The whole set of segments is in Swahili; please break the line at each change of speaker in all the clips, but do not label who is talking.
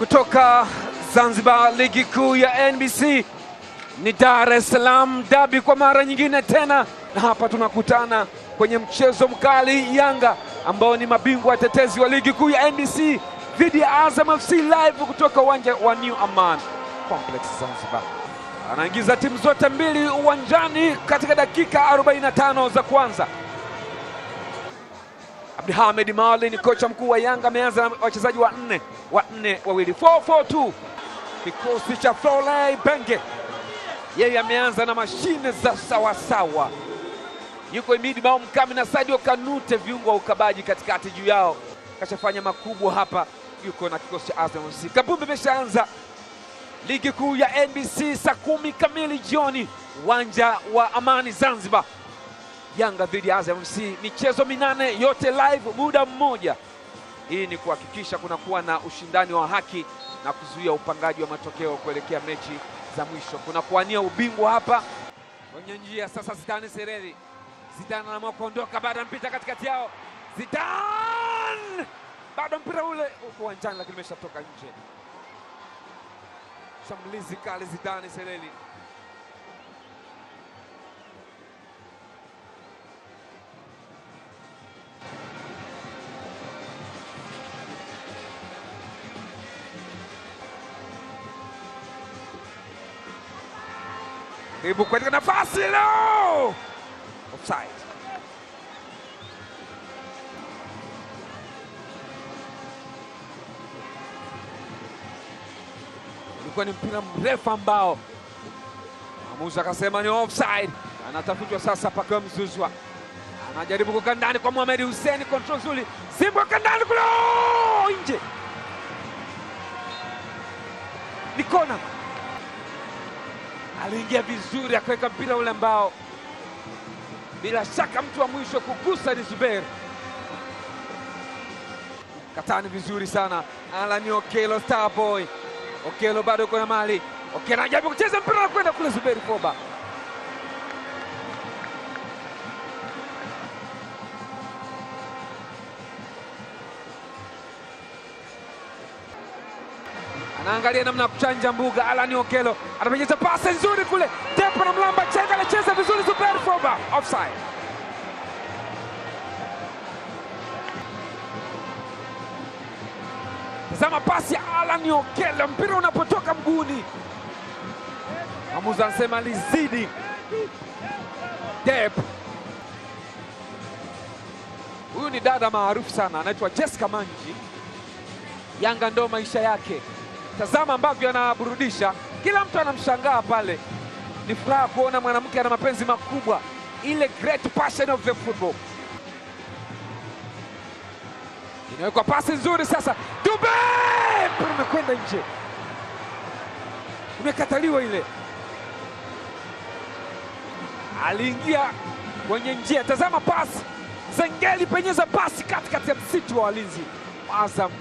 kutoka Zanzibar, ligi kuu ya NBC ni Dar es Salaam Derby kwa mara nyingine tena, na hapa tunakutana kwenye mchezo mkali. Yanga ambao ni mabingwa watetezi wa ligi kuu ya NBC dhidi ya Azam FC live kutoka uwanja wa New Aman Complex Zanzibar. Anaingiza timu zote mbili uwanjani katika dakika 45 za kwanza. Abdulhamid Mali ni kocha mkuu wa Yanga, ameanza na wachezaji wawili 4-4-2. Kikosi cha Florent Ibenge, yeye ameanza na mashine za sawasawa. Yuko Imidi Mao Mkami na Sadio Kanute, viungo wa ukabaji katikati, juu yao kashafanya makubwa hapa. Yuko na kikosi cha Azam FC. Kabumbe imeshaanza ligi kuu ya NBC saa 10 kamili jioni, uwanja wa Amani Zanzibar. Yanga dhidi ya Azam FC, michezo 8 yote live muda mmoja. Hii ni kuhakikisha kunakuwa na ushindani wa haki na kuzuia upangaji wa matokeo kuelekea mechi za mwisho. Kuna kuania ubingwa hapa kwenye njia sasa. Zidane Sereri, Zidane anaamua kuondoka, baada mpita katikati yao. Zidane bado mpira ule uko uwanjani, lakini imeshatoka nje. Shambulizi kali Zidane Sereri. Ibu katika nafasi leo. Offside. Ilikuwa ni mpira mrefu ambao mwamuzi akasema ni offside. Anatafutwa sasa Paka Mzuzwa. Anajaribu kukaa ndani kwa Mohamed Hussein, control nzuri. Simba kandani kule nje. Ni kona. Aliingia vizuri akaweka mpira ule ambao bila shaka mtu wa mwisho kugusa ni Zubair. Katani vizuri sana. Alan Okello, Starboy. Okello bado kuna mali. Okello anajaribu kucheza mpira na kwenda kule Zubair Foba. Anaangalia namna kuchanja mbuga. Alan Okello anapenyeza pasi nzuri kule. Tepo na mlamba chenga, anacheza vizuri Zubair Foba. Offside. Tazama pasi ya Alan Okello, mpira unapotoka mguuni. Mwamuzi anasema lizidi. Dep. Huyu ni dada maarufu sana, anaitwa Jessica Manji. Yanga ndo maisha yake. Tazama ambavyo anaburudisha, kila mtu anamshangaa pale. Ni furaha kuona mwanamke ana mapenzi makubwa, ile great passion of the football. Inawekwa pasi nzuri sasa. Dube! Umekwenda nje. Umekataliwa ile. Aliingia kwenye njia. Tazama pasi. Zengeli penyeza pasi katikati ya msitu wa walinzi Azam.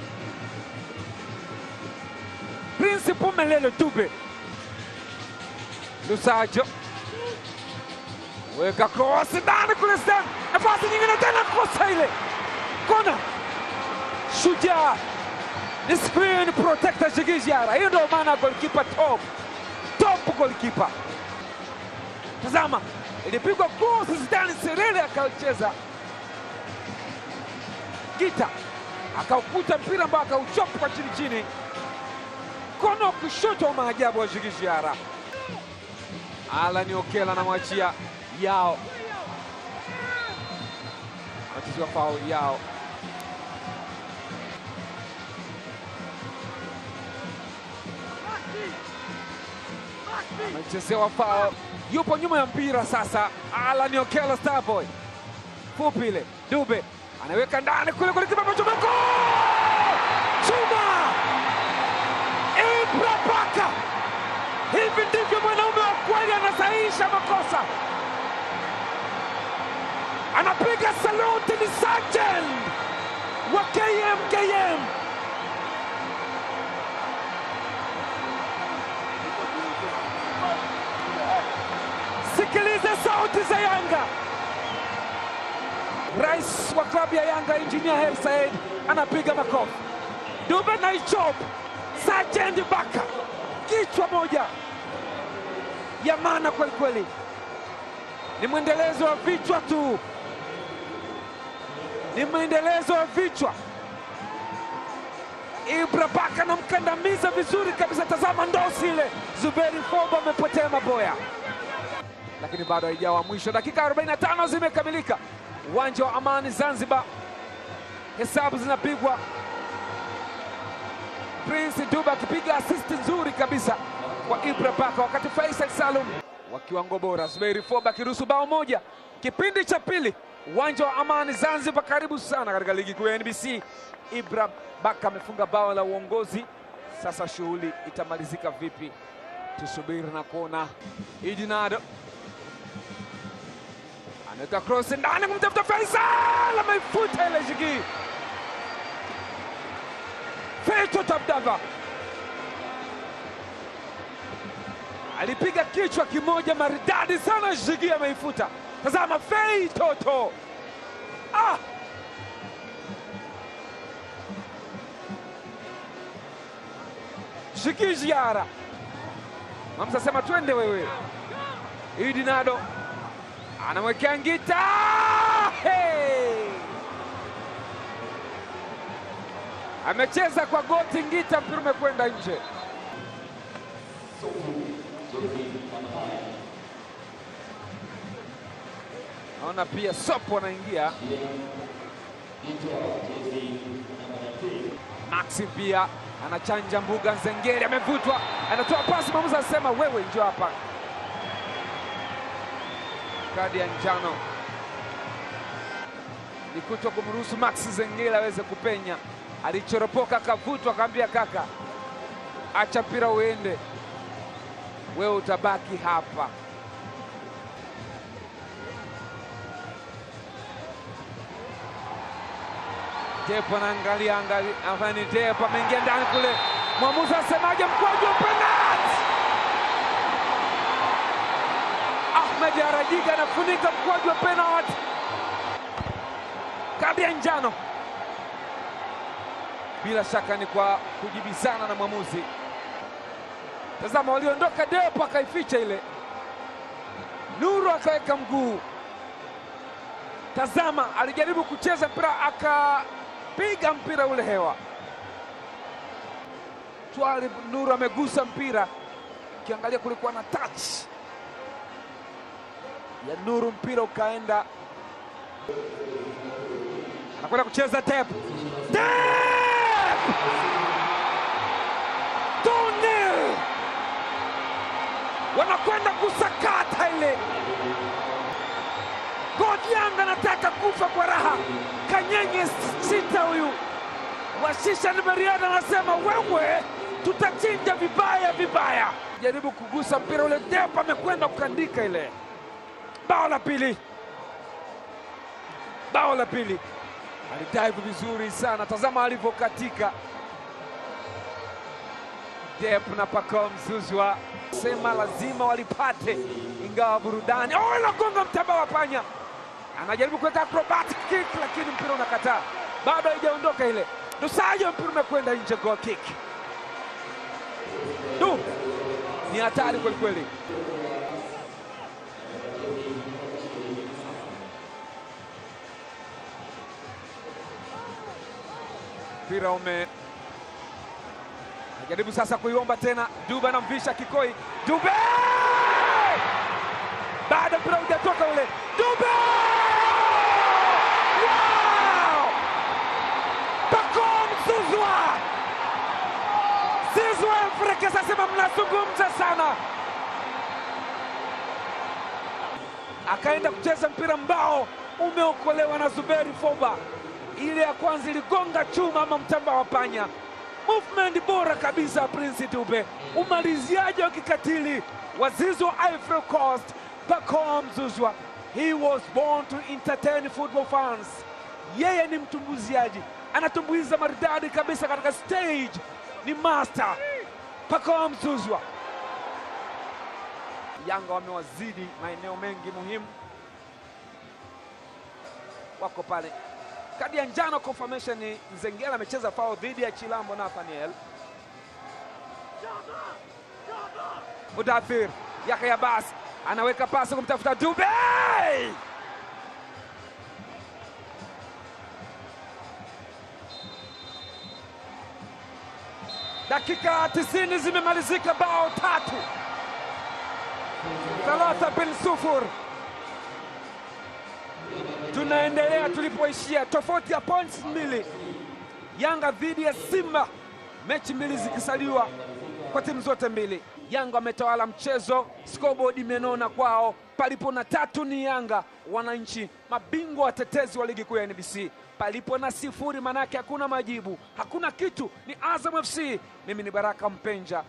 Prince Pumelelo Dube. Lusajo. Weka cross ndani kule Zidane. Nafasi nyingine tena, kosa ile. Kona. Shujaa. Ni screen protector Jigijiara. Hiyo ndio maana goalkeeper top goalkeeper. Tazama, ilipigwa cross Zidane Serere akacheza. Gita akaukuta mpira ambao akauchopa kwa chini. Kono kushoto wa maajabu wa Jigijiara. Alan Okello anamwachia Yao. Wachezaji wa foul Yao. Amechezewa foul. Yupo nyuma ya mpira sasa. Alan Okello, Starboy. Fupi ile. Dube anaweka ndani kule kipa Machomeko. Chuma! Ibra Baka! Hivi ndivyo mwanaume wa kweli anasahihisha makosa. Anapiga saluti, ni Sajel wa KMKM. Sikiliza sauti za Yanga. Rais wa klabu ya Yanga Engineer Hersi Said anapiga makofi. Dube na Ichop. Sergeant Baka, kichwa moja ya maana kweli kweli. Ni mwendelezo wa vichwa tu, ni mwendelezo wa vichwa. Ibra Baka anamkandamiza vizuri kabisa. Tazama ndosi ile, Zuberi Foba amepotea maboya, lakini bado haijawa mwisho. Dakika 45 zimekamilika, uwanja wa Amani Zanzibar. Hesabu zinapigwa, Prince Dube akipiga assist nzuri kabisa kwa Ibra Baka, wakati Faisal Salum wa kiwango bora. Zuberi Foba akiruhusu bao moja kipindi cha pili, uwanja wa Amani Zanzibar. Karibu sana katika ligi kuu ya NBC. Ibra Baka amefunga bao la uongozi. Sasa shughuli itamalizika vipi? Tusubiri na kuona. Idi Nado anaweka cross ndani kumtafuta Faisal, ameifuta ile Jigi. Feito Tabdava alipiga kichwa kimoja maridadi sana, Jigi ameifuta. Tazama Feito to. Jigi Jiara Mamsa sema twende wewe. Idi Nado anamwekea Ngita. Hey! Amecheza kwa goti Ngita, mpira umekwenda nje. Naona pia Sopo anaingia. Maxi pia anachanja mbuga. Nzengeli amevutwa, anatoa pasi, mwamuzi anasema wewe njoo hapa. Kadi ya njano ni kuto kumruhusu Maxi Nzengeli aweze kupenya. Alichoropoka akavutwa, akamwambia kaka, acha mpira uende, wewe utabaki hapa. Depo anaangalia afanye Depo ameingia ndani kule. Mwamuzi asemaje? Mkwaju wa penalti. Ahmed Arajiga anafunika mkwaju wa penalti. Kadi ya njano. Bila shaka ni kwa kujibizana na mwamuzi. Tazama waliondoka, Depo akaificha ile. Nuru akaweka mguu. Tazama alijaribu kucheza mpira akapiga mpira ule hewa. Twalib Nuru amegusa mpira. Kiangalia kulikuwa na touch ya Nuru, mpira ukaenda. Anakwenda kucheza Depo. Tunil wanakwenda kusakata ile. Yanga anataka kufa kwa raha. Kanyenye sita huyu Washisha Nimeriada anasema wewe tutachinja vibaya vibaya. Jaribu kugusa mpira ule, Depo amekwenda kukandika ile. Bao la pili, bao la pili. Alidive vizuri sana, tazama alivyokatika. Depo na Pacome Zouzoua sema lazima walipate ingawa burudani. Anagonga mtamba wa panya. Anajaribu kuweka acrobatic kick lakini mpira unakataa. Bado haijaondoka ile. Dusajo, mpira umekwenda nje, goal kick. Ni hatari kweli kweli. Mpira anajaribu sasa kuiomba tena. Dube anamvisha Kikoi. Dube! Baada mpira hujatoka ule. Dube! Zouzoua Afrika sasa mnazungumza sana. Akaenda kucheza mpira mbao umeokolewa na Zuberi Foba. Ile ya kwanza iligonga chuma ama mtamba wa panya. Movement bora kabisa Prince Dube. Umaliziaje wa kikatili wa Zouzoua Ivory Coast, Pacome Zouzoua. He was born to entertain football fans. Yeye ni mtumbuizaji, anatumbuiza maridadi kabisa katika stage. Ni master Pacome Zouzoua. Yanga wamewazidi maeneo mengi muhimu, wako pale. Kadi ya njano confirmation ni Nzengeli amecheza foul dhidi ya Chilambo Nathaniel. Mudathir Yahya Abbas anaweka pasi kumtafuta Dube. Dakika 90 zimemalizika, bao 3-0. Tunaendelea tulipoishia, tofauti ya points 2. Yanga dhidi ya Simba, mechi 2 zikisaliwa kwa timu zote mbili. Yanga wametawala mchezo, scoreboard imenona kwao. Palipo na 3 ni Yanga, wananchi mabingwa watetezi wa ligi kuu ya NBC. Palipo na 0 manake hakuna majibu, hakuna kitu, ni Azam FC. Mimi ni Baraka Mpenja.